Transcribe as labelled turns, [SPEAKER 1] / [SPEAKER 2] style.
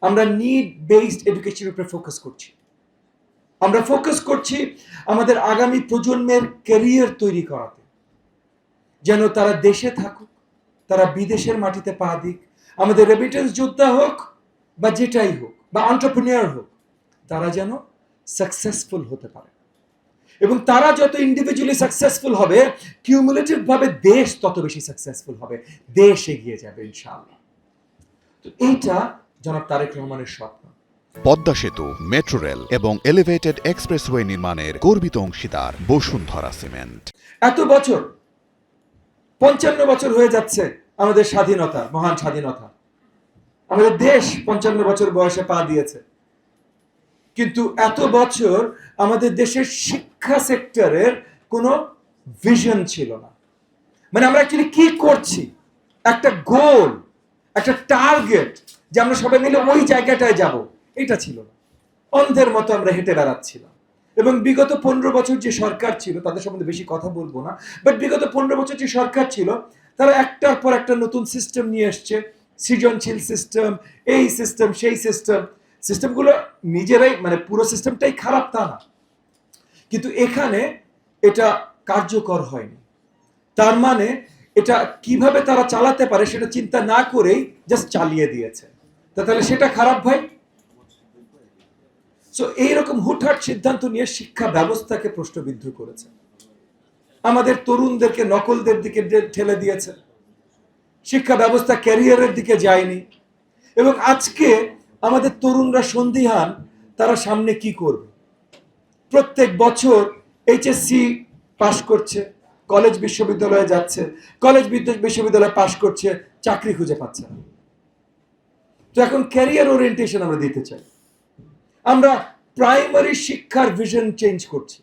[SPEAKER 1] আমরা need based এডুকেশনের উপরে ফোকাস করছি। আমরা ফোকাস করছি আমাদের আগামী প্রজন্মের ক্যারিয়ার তৈরি করাতে, যেন তারা দেশে থাকুক, তারা বিদেশের মাটিতে পা দিক, আমাদের রেমিটেন্স যোদ্ধা হোক বা যেটাই হোক, বা এন্টারপ্রেনিউর হোক, তারা যেন সাকসেসফুল হতে পারে। এবং তারা যত ইন্ডিভিজুয়ালি সাকসেসফুল হবে, কিউমুলেটিভ ভাবে দেশ তত বেশি সাকসেসফুল হবে, দেশ এগিয়ে যাবে ইনশাআল্লাহ। তো এইটা জনাব তারেক রহমানের স্বপ্ন।
[SPEAKER 2] পদ্মা সেতু, মেট্রো রেল এবং এলিভেটেড এক্সপ্রেসওয়ে নির্মাণের গর্বিত অংশীদার বসুন্ধরা সিমেন্ট।
[SPEAKER 1] এত বছর, 55 বছর হয়ে যাচ্ছে আমাদের স্বাধীনতা, মহান স্বাধীনতা। আমাদের দেশ 55 বছর বয়সে পা দিয়েছে, কিন্তু এত বছর আমাদের দেশের শিক্ষা সেক্টরের কোনো ভিশন ছিল না। মানে আমরা অ্যাকচুয়ালি কি করছি, একটা গোল, একটা টার্গেট, যে আমরা সবাই মিলে ওই জায়গাটায় যাব, এটা ছিল না। অন্ধের মতো আমরা হেঁটে বেড়াচ্ছিলাম। এবং বিগত 15 বছর যে সরকার ছিল, তাদের সম্বন্ধে বেশি কথা বলবো না, বাট বিগত 15 বছর যে সরকার ছিল, তারা একটার পর একটা নতুন সিস্টেম নিয়ে এসছে, সৃজনশীল সিস্টেম, এই সিস্টেম সেই সিস্টেম। সিস্টেমগুলো নিজেরাই, মানে পুরো সিস্টেমটাই খারাপ তা না, কিন্তু এখানে এটা কার্যকর হয়নি। তার মানে এটা কিভাবে তারা চালাতে পারে সেটা চিন্তা না করেই জাস্ট চালিয়ে দিয়েছে। তাহলে সেটা খারাপ ভাই। সো এইরকম হুটহাট সিদ্ধান্ত নিয়ে শিক্ষা ব্যবস্থাকে প্রশ্নবিদ্ধ করেছে, আমাদের তরুণদেরকে নকলদের দিকে ঠেলে দিয়েছে, শিক্ষা ব্যবস্থা ক্যারিয়ারের দিকে যায়নি। এবং আজকে আমাদের তরুণরা সন্দিহান তারা সামনে কি করবে। প্রত্যেক বছর এইচএসসি পাশ করছে, কলেজ বিশ্ববিদ্যালয়ে যাচ্ছে, কলেজ বিশ্ববিদ্যালয়ে পাশ করছে, চাকরি খুঁজে পাচ্ছে না। তো এখন ক্যারিয়ার ওরিয়েন্টেশন আমরা দিতে চাই। আমরা প্রাইমারি শিক্ষার ভিশন চেঞ্জ করছি।